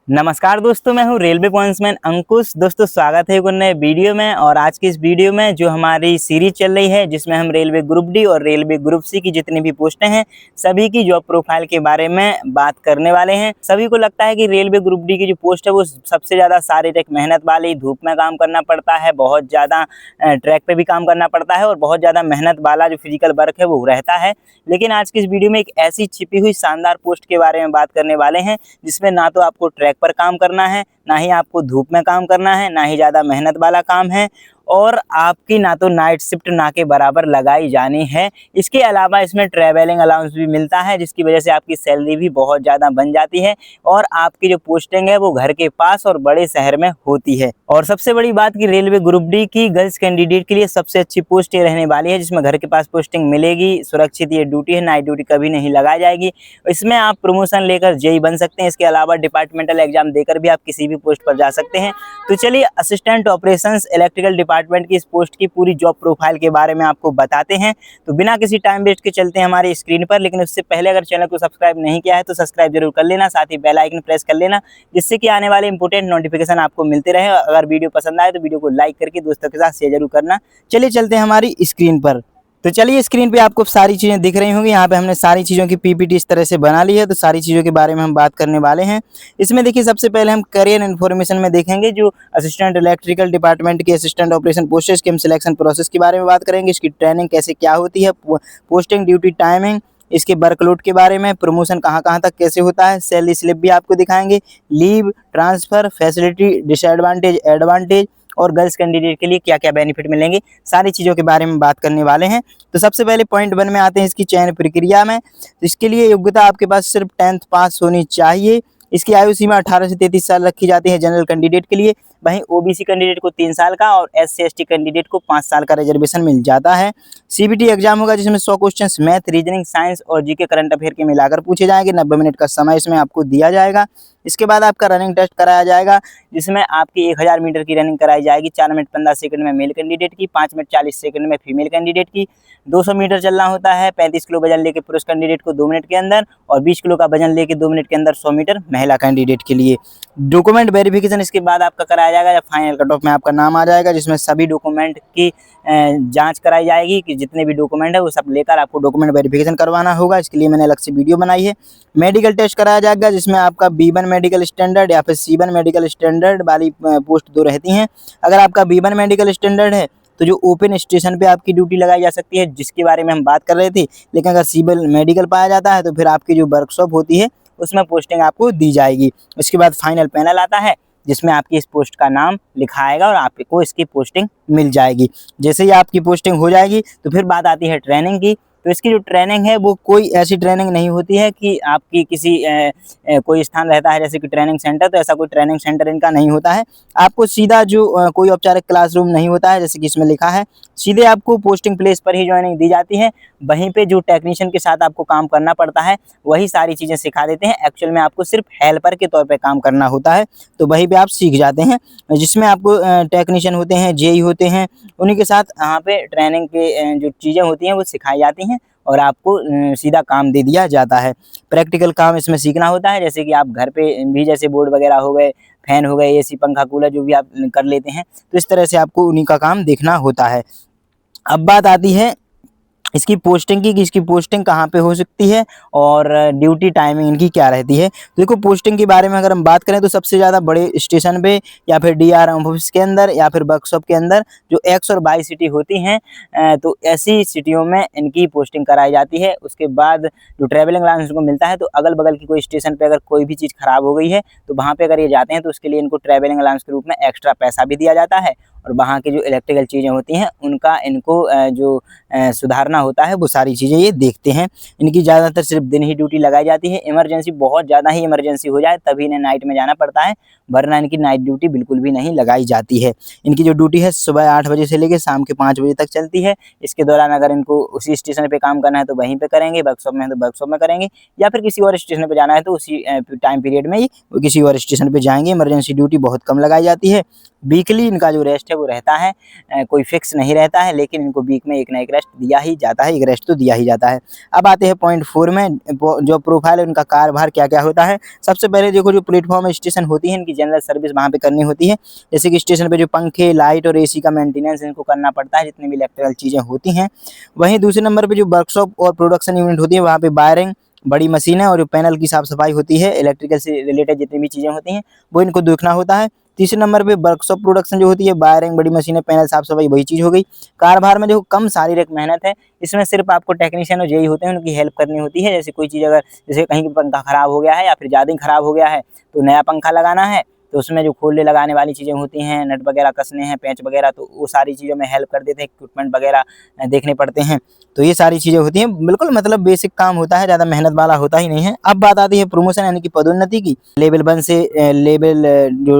नमस्कार दोस्तों, मैं हूं रेलवे पॉइंट्समैन अंकुश। दोस्तों स्वागत है एक नए वीडियो में। और आज की इस वीडियो में जो हमारी सीरीज चल रही है जिसमें हम रेलवे ग्रुप डी और रेलवे ग्रुप सी की जितनी भी पोस्टें हैं सभी की जॉब प्रोफाइल के बारे में बात करने वाले हैं। सभी को लगता है कि रेलवे ग्रुप डी की जो पोस्ट है वो सबसे ज़्यादा शारीरिक मेहनत वाली, धूप में काम करना पड़ता है, बहुत ज़्यादा ट्रैक पे भी काम करना पड़ता है और बहुत ज़्यादा मेहनत वाला जो फिजिकल वर्क है वो रहता है। लेकिन आज की इस वीडियो में एक ऐसी छिपी हुई शानदार पोस्ट के बारे में बात करने वाले हैं जिसमें ना तो आपको ट्रैक पर काम करना है, ना ही आपको धूप में काम करना है, ना ही ज़्यादा मेहनत वाला काम है और आपकी ना तो नाइट शिफ्ट ना के बराबर लगाई जानी है। इसके अलावा इसमें ट्रैवलिंग अलाउंस भी मिलता है जिसकी वजह से आपकी सैलरी भी बहुत ज़्यादा बन जाती है और आपकी जो पोस्टिंग है वो घर के पास और बड़े शहर में होती है। और सबसे बड़ी बात कि रेलवे ग्रुप डी की गर्ल्स कैंडिडेट के लिए सबसे अच्छी पोस्ट ये रहने वाली है जिसमें घर के पास पोस्टिंग मिलेगी, सुरक्षित ये ड्यूटी है, नाइट ड्यूटी कभी नहीं लगाई जाएगी। इसमें आप प्रमोशन लेकर जेई बन सकते हैं। इसके अलावा डिपार्टमेंटल एग्जाम देकर भी आप किसी भी पोस्ट पर जा सकते हैं। तो चलिए असिस्टेंट ऑपरेशंस इलेक्ट्रिकल डिपार्टमेंट की इस पोस्ट की पूरी जॉब प्रोफाइल के बारे में आपको बताते हैं। तो बिना किसी टाइम वेस्ट के चलते हैं हमारी स्क्रीन पर। लेकिन उससे पहले अगर चैनल को सब्सक्राइब नहीं किया है तो सब्सक्राइब जरूर कर लेना, साथ ही बेल आइकन प्रेस कर लेना जिससे कि आने वाले इंपोर्टेंट नोटिफिकेशन आपको मिलते रहे। अगर वीडियो पसंद आए तो वीडियो को लाइक करके दोस्तों के साथ शेयर जरूर करना। चलिए चलते हैं हमारी स्क्रीन पर। तो चलिए स्क्रीन पे आपको सारी चीज़ें दिख रही होंगी। यहाँ पे हमने सारी चीज़ों की पीपीटी इस तरह से बना ली है। तो सारी चीज़ों के बारे में हम बात करने वाले हैं। इसमें देखिए सबसे पहले हम करियर इन्फॉर्मेशन में देखेंगे जो असिस्टेंट इलेक्ट्रिकल डिपार्टमेंट की असिस्टेंट ऑपरेशन पोस्ट है, इसके हम सिलेक्शन प्रोसेस के बारे में बात करेंगे। इसकी ट्रेनिंग कैसे क्या होती है, पोस्टिंग ड्यूटी टाइमिंग, इसके वर्कलोड के बारे में, प्रमोशन कहाँ कहाँ तक कैसे होता है, सैलरी स्लिप भी आपको दिखाएंगे, leave, transfer, facility, disadvantage, advantage और गर्ल्स कैंडिडेट के लिए क्या क्या बेनिफिट मिलेंगे, सारी चीज़ों के बारे में बात करने वाले हैं। तो सबसे पहले पॉइंट 1 में आते हैं इसकी चयन प्रक्रिया में। तो इसके लिए योग्यता आपके पास सिर्फ 10th पास होनी चाहिए। इसकी आयु सीमा 18 से 33 साल रखी जाती है जनरल कैंडिडेट के लिए। वहीं ओबीसी कैंडिडेट को 3 साल का और एससी एसटी कैंडिडेट को 5 साल का रिजर्वेशन मिल जाता है। सीबीटी एग्जाम होगा जिसमें 100 क्वेश्चंस मैथ, रीजनिंग, साइंस और जीके करंट अफेयर के मिलाकर पूछे जाएंगे। 90 मिनट का समय इसमें आपको दिया जाएगा। इसके बाद आपका रनिंग टेस्ट कराया जाएगा जिसमें आपकी 1000 मीटर की रनिंग कराई जाएगी। 4 मिनट 15 सेकंड में मेल कैंडिडेट की, 5 मिनट 40 सेकंड में फीमेल कैंडिडेट की। 200 मीटर चलना होता है। 35 किलो वजन लेके पुरुष कैंडिडेट को 2 मिनट के अंदर और 20 किलो का वजन लेके 2 मिनट के अंदर 100 मीटर महिला कैंडिडेट के लिए। डॉक्यूमेंट वेरिफिकेशन इसके बाद आपका कराया जाएगा जब फाइनल कट ऑफ में आपका नाम आ जाएगा जिसमें सभी डॉक्यूमेंट की जांच कराई जाएगी कि जितने भी डॉक्यूमेंट है वो सब लेकर आपको डॉक्यूमेंट वेरिफिकेशन करवाना होगा। इसके लिए मैंने अलग से वीडियो बनाई है। मेडिकल टेस्ट कराया जाएगा जिसमें आपका B1 मेडिकल स्टैंडर्ड या फिर C1 मेडिकल स्टैंडर्ड वाली पोस्ट 2 रहती हैं। अगर आपका B1 मेडिकल स्टैंडर्ड है तो जो ओपन स्टेशन पे आपकी ड्यूटी लगाई जा सकती है जिसके बारे में हम बात कर रहे थे। लेकिन अगर C1 मेडिकल पाया जाता है तो फिर आपकी जो वर्कशॉप होती है उसमें पोस्टिंग आपको दी जाएगी। उसके बाद फाइनल पैनल आता है जिसमें आपकी इस पोस्ट का नाम लिखा आएगा और आपको इसकी पोस्टिंग मिल जाएगी। जैसे ही आपकी पोस्टिंग हो जाएगी तो फिर बात आती है ट्रेनिंग की। तो इसकी जो ट्रेनिंग है वो कोई ऐसी ट्रेनिंग नहीं होती है कि आपकी किसी कोई स्थान रहता है जैसे कि ट्रेनिंग सेंटर, तो ऐसा कोई ट्रेनिंग सेंटर इनका नहीं होता है। आपको सीधा जो कोई औपचारिक क्लासरूम नहीं होता है जैसे कि इसमें लिखा है, सीधे आपको पोस्टिंग प्लेस पर ही ज्वाइनिंग दी जाती है। वहीं पे जो टेक्नीशियन के साथ आपको काम करना पड़ता है वही सारी चीज़ें सिखा देते हैं। एक्चुअल में आपको सिर्फ हेल्पर के तौर पे काम करना होता है तो वहीं पे आप सीख जाते हैं। जिसमें आपको टेक्नीशियन होते हैं, जेई होते हैं, उन्हीं के साथ यहाँ पे ट्रेनिंग के जो चीज़ें होती हैं वो सिखाई जाती हैं और आपको सीधा काम दे दिया जाता है। प्रैक्टिकल काम इसमें सीखना होता है जैसे कि आप घर पे भी जैसे बोर्ड वगैरह हो गए, फैन हो गए, एसी, पंखा, कूलर जो भी आप कर लेते हैं तो इस तरह से आपको उन्हीं का काम देखना होता है। अब बात आती है इसकी पोस्टिंग की कि इसकी पोस्टिंग कहाँ पे हो सकती है और ड्यूटी टाइमिंग इनकी क्या रहती है। तो देखो पोस्टिंग के बारे में अगर हम बात करें तो सबसे ज़्यादा बड़े स्टेशन पे या फिर डीआरएम ऑफिस के अंदर या फिर वर्कशॉप के अंदर जो एक्स और वाई सिटी होती हैं तो ऐसी सिटियों में इनकी पोस्टिंग कराई जाती है। उसके बाद जो ट्रैवलिंग अलाउंस को मिलता है तो अगल बगल की कोई स्टेशन पर अगर कोई भी चीज़ ख़राब हो गई है तो वहाँ पर अगर ये जाते हैं तो उसके लिए इनको ट्रैवलिंग अलाउंस के रूप में एक्स्ट्रा पैसा भी दिया जाता है और वहाँ की जो इलेक्ट्रिकल चीज़ें होती हैं उनका इनको जो सुधारना होता है वो सारी चीज़ें ये देखते हैं। इनकी ज़्यादातर सिर्फ दिन ही ड्यूटी लगाई जाती है। इमरजेंसी बहुत ज़्यादा ही इमरजेंसी हो जाए तभी इन्हें नाइट में जाना पड़ता है, वरना इनकी नाइट ड्यूटी बिल्कुल भी नहीं लगाई जाती है। इनकी जो ड्यूटी है सुबह 8 बजे से लेकर शाम के 5 बजे तक चलती है। इसके दौरान अगर इनको उसी स्टेशन पर काम करना है तो वहीं पर करेंगे, वर्कशॉप में है तो वर्कशॉप में करेंगे या फिर किसी और स्टेशन पर जाना है तो उसी टाइम पीरियड में ही किसी और स्टेशन पर जाएंगे। इमरजेंसी ड्यूटी बहुत कम लगाई जाती है। वीकली इनका जो रेस्ट है वो रहता है, कोई फिक्स नहीं रहता है, लेकिन इनको वीक में एक ना एक रेस्ट दिया ही जाता है, एक रेस्ट तो दिया ही जाता है। अब आते हैं पॉइंट 4 में, जो प्रोफाइल है उनका कार्यभार क्या क्या होता है। सबसे पहले देखो, जो प्लेटफॉर्म स्टेशन होती है इनकी जनरल सर्विस वहाँ पे करनी होती है, जैसे कि स्टेशन पे जो पंखे, लाइट और एसी का मेंटेनेंस इनको करना पड़ता है, जितनी भी इलेक्ट्रिकल चीज़ें होती हैं। वहीं दूसरे नंबर पे जो वर्कशॉप और प्रोडक्शन यूनिट होती है, वहाँ पे वायरिंग, बड़ी मशीन है और पैनल की साफ सफाई होती है, इलेक्ट्रिकल से रिलेटेड जितनी भी चीज़ें होती हैं वो इनको देखना होता है। तीसरे नंबर पे वर्कशॉप प्रोडक्शन जो होती है, वायरिंग, बड़ी मशीनें, पैनल साफ सफाई, वही चीज़ हो गई। कारभार में जो कम शारीरिक मेहनत है, इसमें सिर्फ आपको टेक्नीशियन और जेई होते हैं, उनकी हेल्प करनी होती है। जैसे कोई चीज़ अगर जैसे कहीं पंखा खराब हो गया है या फिर ज़्यादा ही खराब हो गया है तो नया पंखा लगाना है, तो उसमें जो खोलने लगाने वाली चीज़ें होती हैं, नट वगैरह कसने हैं, पेंच वगैरह, तो वो सारी चीज़ों में हेल्प कर देते हैं, इक्विपमेंट वगैरह देखने पड़ते हैं। तो ये सारी चीज़ें होती हैं, बिल्कुल मतलब बेसिक काम होता है, ज़्यादा मेहनत वाला होता ही नहीं है। अब बात आती है प्रमोशन यानी कि पदोन्नति की। लेवल 1 से लेवल जो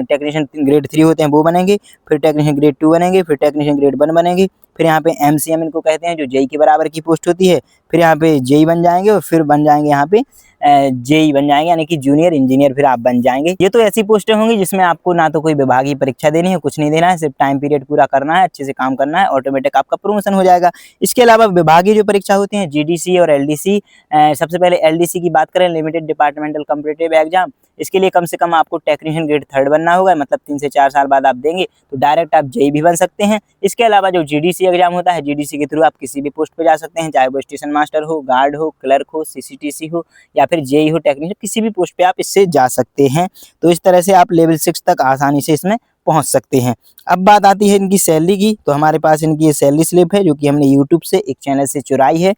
टेक्नीशियन ग्रेड 3 होते हैं वो बनेंगे, फिर टेक्नीशियन ग्रेड 2 बनेंगे, फिर टेक्नीशियन ग्रेड 1 बनेंगे, फिर यहाँ पे एमसीएम इनको कहते हैं, जो जेई के बराबर की पोस्ट होती है, फिर यहाँ पे जेई बन जाएंगे और फिर बन जाएंगे यहाँ पे जेई बन जाएंगे, यानी कि जूनियर इंजीनियर फिर आप बन जाएंगे। ये तो ऐसी पोस्टें होंगी जिसमें आपको ना तो कोई विभागीय परीक्षा देनी है, कुछ नहीं देना है, सिर्फ टाइम पीरियड पूरा करना है, अच्छे से काम करना है, ऑटोमेटिक आपका प्रमोशन हो जाएगा। इसके अलावा विभागीय जो परीक्षा होती है, जीडीसी और एलडीसी, सबसे पहले एलडीसी की बात करें, लिमिटेड डिपार्टमेंटल कॉम्पिटिटिव एग्जाम, इसके लिए कम से कम आपको टेक्नीशियन ग्रेड 3 बनना होगा, मतलब 3 से 4 साल बाद आप देंगे तो डायरेक्ट आप जेई भी बन सकते हैं। इसके अलावा जो जीडीसी एग्जाम होता है, जीडीसी के थ्रू आप किसी भी पोस्ट पे जा सकते हैं, चाहे वो स्टेशन मास्टर हो, गार्ड हो, क्लर्क हो, सीसीटीसी हो या फिर जेई हो, टेक्नीशियन, किसी भी पोस्ट पे आप इससे जा सकते हैं। तो इस तरह से आप लेवल 6 तक आसानी से इसमें पहुंच सकते हैं। अब बात आती है इनकी सैलरी की, तो हमारे पास इनकी ये सैलरी स्लिप है जो कि हमने यूट्यूब से एक चैनल से चुराई है।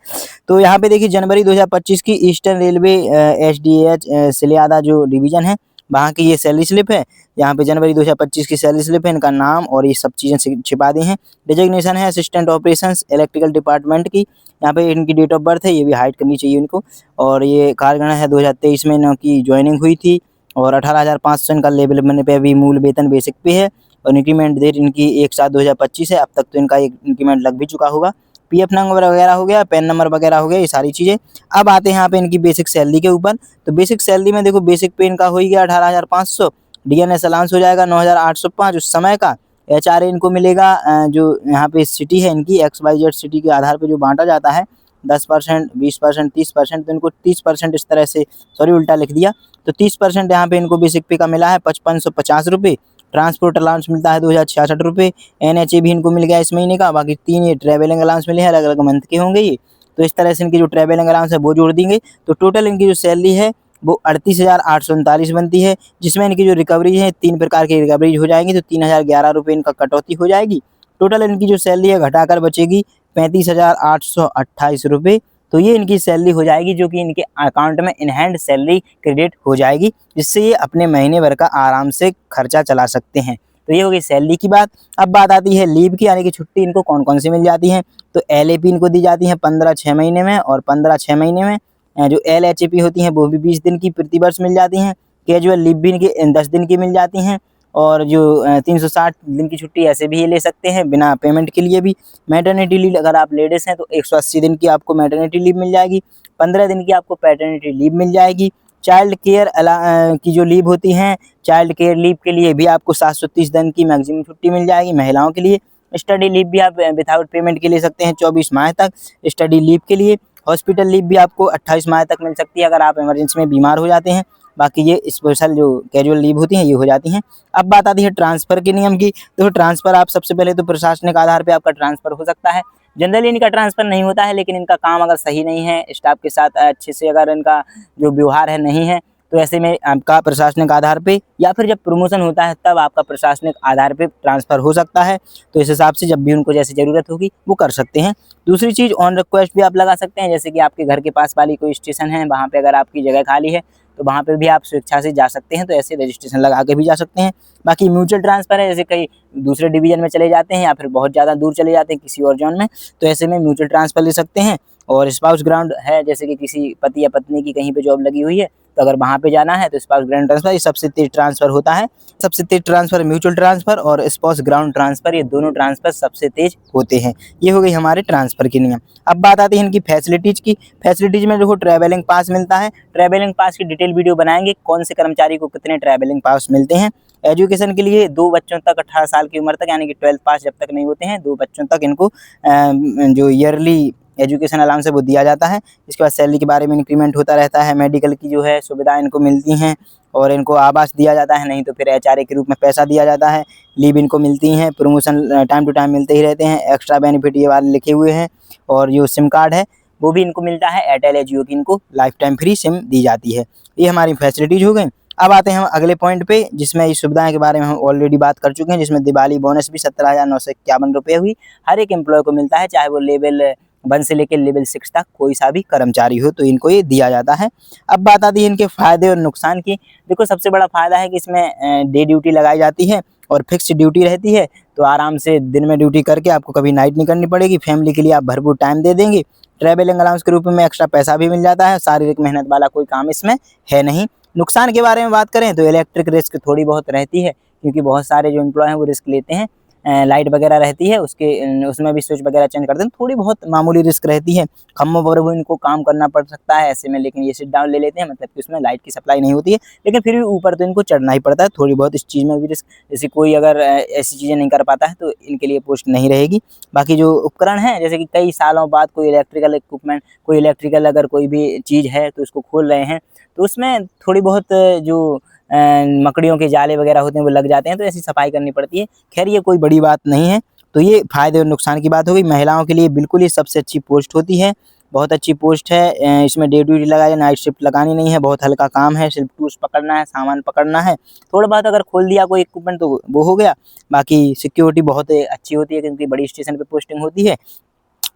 तो यहाँ पे देखिए, जनवरी 2025 की ईस्टर्न रेलवे एचडीएच सिलियादा जो डिवीजन है, वहाँ की ये सैलरी स्लिप है। यहाँ पे जनवरी 2025 की सैलरी स्लिप है, इनका नाम और ये सब चीज़ें छिपा दी हैं। डिजिग्नेशन है असिस्टेंट ऑपरेशंस इलेक्ट्रिकल डिपार्टमेंट की। यहाँ पे इनकी डेट ऑफ बर्थ है, ये भी हाइड करनी चाहिए इनको। और ये कार्यगणना है 2023 में इनकी ज्वाइनिंग हुई थी और 18,500 इनका लेवल बनने पे अभी मूल वेतन बेसिक पे है। और इंक्रीमेंट डेट इनकी 1/7/2025 है। अब तक तो इनका एक इंक्रीमेंट लग भी चुका होगा। पीएफ नंबर वगैरह हो गया, पैन नंबर वगैरह हो गया, ये सारी चीज़ें। अब आते हैं यहाँ पे इनकी बेसिक सैलरी के ऊपर। तो बेसिक सैलरी में देखो, बेसिक पे इनका हो ही गया 18,500, डीएनएस अलाउंस हो जाएगा 9,805 उस समय का। एचआरए इनको मिलेगा, जो यहाँ पे सिटी है इनकी XYZ सिटी के आधार पे जो बांटा जाता है 10%, 20%, 30%, तो इनको 30% इस तरह से, सॉरी उल्टा लिख दिया, तो 30% यहाँ पे इनको बेसिक पे का मिला है 5550 रुपये। ट्रांसपोर्ट अलाउंस मिलता है 2066 रुपये। एनएचए भी इनको मिल गया इस महीने का। बाकी 3 ये ट्रैवलिंग अलाउंस मिले हैं, अलग अलग मंथ के होंगे ये। तो इस तरह से इनकी जो ट्रैवलिंग अलाउंस है वो जोड़ देंगे, तो टोटल इनकी जो सैलरी है वो 38,839 बनती है। जिसमें इनकी जो रिकवरी है, 3 प्रकार की रिकवरी हो जाएंगी, तो 3,011 रुपये इनका कटौती हो जाएगी। टोटल इनकी जो सैलरी है घटाकर बचेगी 35,828 रुपये। तो ये इनकी सैलरी हो जाएगी, जो कि इनके अकाउंट में इन हैंड सैलरी क्रेडिट हो जाएगी, जिससे ये अपने महीने भर का आराम से खर्चा चला सकते हैं। तो ये हो गई सैलरी की बात। अब बात आती है लीव की, यानी कि छुट्टी इनको कौन कौन सी मिल जाती हैं। तो LAP इनको दी जाती हैं 15 6 महीने में, और 15 6 महीने में जो LHAP होती हैं वो भी 20 दिन की प्रति वर्ष मिल जाती हैं। कैजुअल लीव भी इनकी 10 दिन की मिल जाती हैं। और जो 360 दिन की छुट्टी ऐसे भी ये ले सकते हैं बिना पेमेंट के लिए भी। मैटरनिटी लीव अगर आप लेडीज़ हैं तो 180 दिन की आपको मैटरनिटी लीव मिल जाएगी। 15 दिन की आपको पैटर्निटी लीव मिल जाएगी। चाइल्ड केयर की जो लीव होती हैं, चाइल्ड केयर लीव के लिए भी आपको 730 दिन की मैक्सिमम छुट्टी मिल जाएगी महिलाओं के लिए। स्टडी लीव भी आप विदाउट पेमेंट के ले सकते हैं 24 माह तक स्टडी लीव के लिए। हॉस्पिटल लीव भी आपको 28 माह तक मिल सकती है अगर आप इमरजेंसी में बीमार हो जाते हैं। बाकी ये स्पेशल जो कैजुअल लीव होती हैं ये हो जाती हैं। अब बात आती है ट्रांसफ़र के नियम की। तो ट्रांसफ़र आप सबसे पहले तो प्रशासनिक आधार पे आपका ट्रांसफ़र हो सकता है। जनरली इनका ट्रांसफ़र नहीं होता है, लेकिन इनका काम अगर सही नहीं है, स्टाफ के साथ अच्छे से अगर इनका जो व्यवहार है नहीं है, तो ऐसे में आपका प्रशासनिक आधार पे, या फिर जब प्रमोशन होता है तब आपका प्रशासनिक आधार पे ट्रांसफ़र हो सकता है। तो इस हिसाब से जब भी उनको जैसी ज़रूरत होगी वो कर सकते हैं। दूसरी चीज़, ऑन रिक्वेस्ट भी आप लगा सकते हैं। जैसे कि आपके घर के पास वाली कोई स्टेशन है, वहाँ पे अगर आपकी जगह खाली है तो वहाँ पे भी आप स्वेच्छा से जा सकते हैं, तो ऐसे रजिस्ट्रेशन लगा के भी जा सकते हैं। बाकी म्यूचुअल ट्रांसफ़र है, जैसे कहीं दूसरे डिवीज़न में चले जाते हैं या फिर बहुत ज़्यादा दूर चले जाते हैं किसी और जोन में, तो ऐसे में म्यूचुअल ट्रांसफ़र ले सकते हैं। और स्पाउस ग्राउंड है, जैसे कि किसी पति या पत्नी की कहीं पे जॉब लगी हुई है, तो अगर वहाँ पे जाना है तो स्पाउस ग्राउंड ट्रांसफ़र ये सबसे तेज़ ट्रांसफ़र होता है। सबसे तेज़ ट्रांसफ़र म्यूचुअल ट्रांसफ़र और स्पाउस ग्राउंड ट्रांसफ़र, ये दोनों ट्रांसफ़र सबसे तेज़ होते हैं। ये हो गई हमारे ट्रांसफ़र के नियम। अब बात आती है इनकी फैसिलिटीज़ की। फैसिलिटीज़ में देखो, ट्रैवलिंग पास मिलता है। ट्रैवलिंग पास की डिटेल वीडियो बनाएंगे, कौन से कर्मचारी को कितने ट्रैवलिंग पास मिलते हैं। एजुकेशन के लिए 2 बच्चों तक 18 साल की उम्र तक, यानी कि 12th पास जब तक नहीं होते हैं 2 बच्चों तक इनको जो ईयरली एजुकेशन अलाउंस है वो दिया जाता है। इसके बाद सैलरी के बारे में इंक्रीमेंट होता रहता है, मेडिकल की जो है सुविधाएं इनको मिलती हैं और इनको आवास दिया जाता है, नहीं तो फिर एचआरए के रूप में पैसा दिया जाता है। लीव इनको मिलती हैं, प्रमोशन टाइम टू टाइम मिलते ही रहते हैं, एक्स्ट्रा बेनिफिट ये वाले लिखे हुए हैं। और जो सिम कार्ड है वो भी इनको मिलता है, एयरटेल या जियो की इनको लाइफ टाइम फ्री सिम दी जाती है। ये हमारी फैसिलिटीज हो गई। अब आते हैं हम अगले पॉइंट पे, जिसमें इस सुविधाएं के बारे में हम ऑलरेडी बात कर चुके हैं, जिसमें दिवाली बोनस भी 17,951 रुपये हुई हर एक एम्प्लॉय को मिलता है, चाहे वो लेवल 1 से लेकर लेवल 6 तक कोई सा भी कर्मचारी हो तो इनको ये दिया जाता है। अब बात आती है इनके फायदे और नुकसान की। देखो, सबसे बड़ा फायदा है कि इसमें डे ड्यूटी लगाई जाती है और फिक्स ड्यूटी रहती है, तो आराम से दिन में ड्यूटी करके आपको कभी नाइट नहीं करनी पड़ेगी। फैमिली के लिए आप भरपूर टाइम दे देंगे। ट्रैवलिंग अलाउंस के रूप में एक्स्ट्रा पैसा भी मिल जाता है। शारीरिक मेहनत वाला कोई काम इसमें है नहीं। नुकसान के बारे में बात करें तो इलेक्ट्रिक रिस्क थोड़ी बहुत रहती है, क्योंकि बहुत सारे जो एम्प्लॉय हैं वो रिस्क लेते हैं। लाइट वगैरह रहती है, उसमें भी स्विच वगैरह चेंज करते हैं, थोड़ी बहुत मामूली रिस्क रहती है। खम्भों पर भी इनको काम करना पड़ सकता है ऐसे में, लेकिन ये सिट डाउन ले लेते हैं, मतलब कि उसमें लाइट की सप्लाई नहीं होती है, लेकिन फिर भी ऊपर तो इनको चढ़ना ही पड़ता है। थोड़ी बहुत इस चीज़ में भी रिस्क, जैसे कोई अगर ऐसी चीज़ें नहीं कर पाता है तो इनके लिए पोस्ट नहीं रहेगी। बाकी जो उपकरण है, जैसे कि कई सालों बाद कोई इलेक्ट्रिकल इक्विपमेंट, कोई इलेक्ट्रिकल अगर कोई भी चीज़ है तो उसको खोल रहे हैं, तो उसमें थोड़ी बहुत जो मकड़ियों के जाले वगैरह होते हैं वो लग जाते हैं, तो ऐसी सफाई करनी पड़ती है। खैर, ये कोई बड़ी बात नहीं है। तो ये फ़ायदे और नुकसान की बात हो गई। महिलाओं के लिए बिल्कुल ही सबसे अच्छी पोस्ट होती है, बहुत अच्छी पोस्ट है। इसमें डे ड्यूटी लगाया, नाइट शिफ्ट लगानी नहीं है, बहुत हल्का काम है, सिर्फ टूल्स पकड़ना है, सामान पकड़ना है। थोड़ा बहुत अगर खोल दिया कोई इक्विपमेंट तो वो हो गया। बाकी सिक्योरिटी बहुत अच्छी होती है, क्योंकि बड़ी स्टेशन पे पोस्टिंग होती है।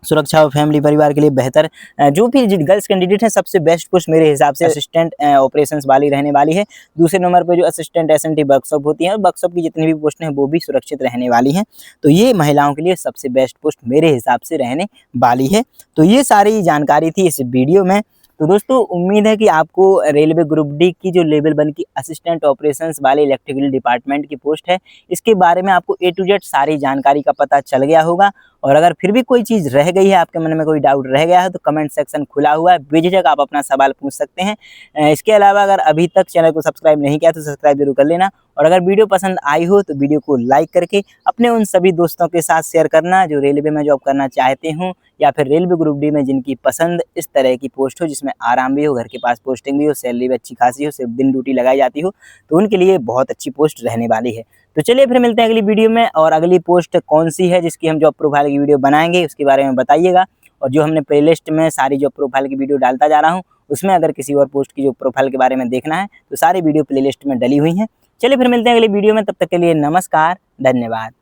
सुरक्षा और फैमिली परिवार के लिए बेहतर। जो भी गर्ल्स कैंडिडेट हैं, सबसे बेस्ट पोस्ट मेरे हिसाब से असिस्टेंट ऑपरेशंस वाली रहने वाली है। दूसरे नंबर पे जो असिस्टेंट एसएनटी वर्कशॉप होती है, और वर्कशॉप की जितनी भी पोस्ट हैं वो भी सुरक्षित रहने वाली हैं। तो ये महिलाओं के लिए सबसे बेस्ट पोस्ट मेरे हिसाब से रहने वाली है। तो ये सारी जानकारी थी इस वीडियो में। तो दोस्तों, उम्मीद है कि आपको रेलवे ग्रुप डी की जो लेवल 1 की असिस्टेंट ऑपरेशंस वाले इलेक्ट्रिकल डिपार्टमेंट की पोस्ट है, इसके बारे में आपको ए टू जेड सारी जानकारी का पता चल गया होगा। और अगर फिर भी कोई चीज़ रह गई है, आपके मन में कोई डाउट रह गया है, तो कमेंट सेक्शन खुला हुआ है, बेझिझक आप अपना सवाल पूछ सकते हैं। इसके अलावा अगर अभी तक चैनल को सब्सक्राइब नहीं किया तो सब्सक्राइब जरूर कर लेना। और अगर वीडियो पसंद आई हो तो वीडियो को लाइक करके अपने उन सभी दोस्तों के साथ शेयर करना जो रेलवे में जॉब करना चाहते हों, या फिर रेलवे ग्रुप डी में जिनकी पसंद इस तरह की पोस्ट हो, जिसमें आराम भी हो, घर के पास पोस्टिंग भी हो, सैलरी भी अच्छी खासी हो, सिर्फ दिन ड्यूटी लगाई जाती हो, तो उनके लिए बहुत अच्छी पोस्ट रहने वाली है। तो चलिए फिर मिलते हैं अगली वीडियो में। और अगली पोस्ट कौन सी है जिसकी हम जॉब प्रोफाइल की वीडियो बनाएंगे उसके बारे में बताइएगा। और जो हमने प्लेलिस्ट में सारी जॉब प्रोफाइल की वीडियो डालता जा रहा हूँ, उसमें अगर किसी और पोस्ट की जो प्रोफाइल के बारे में देखना है तो सारी वीडियो प्लेलिस्ट में डली हुई हैं। चलिए फिर मिलते हैं अगली वीडियो में, तब तक के लिए नमस्कार, धन्यवाद।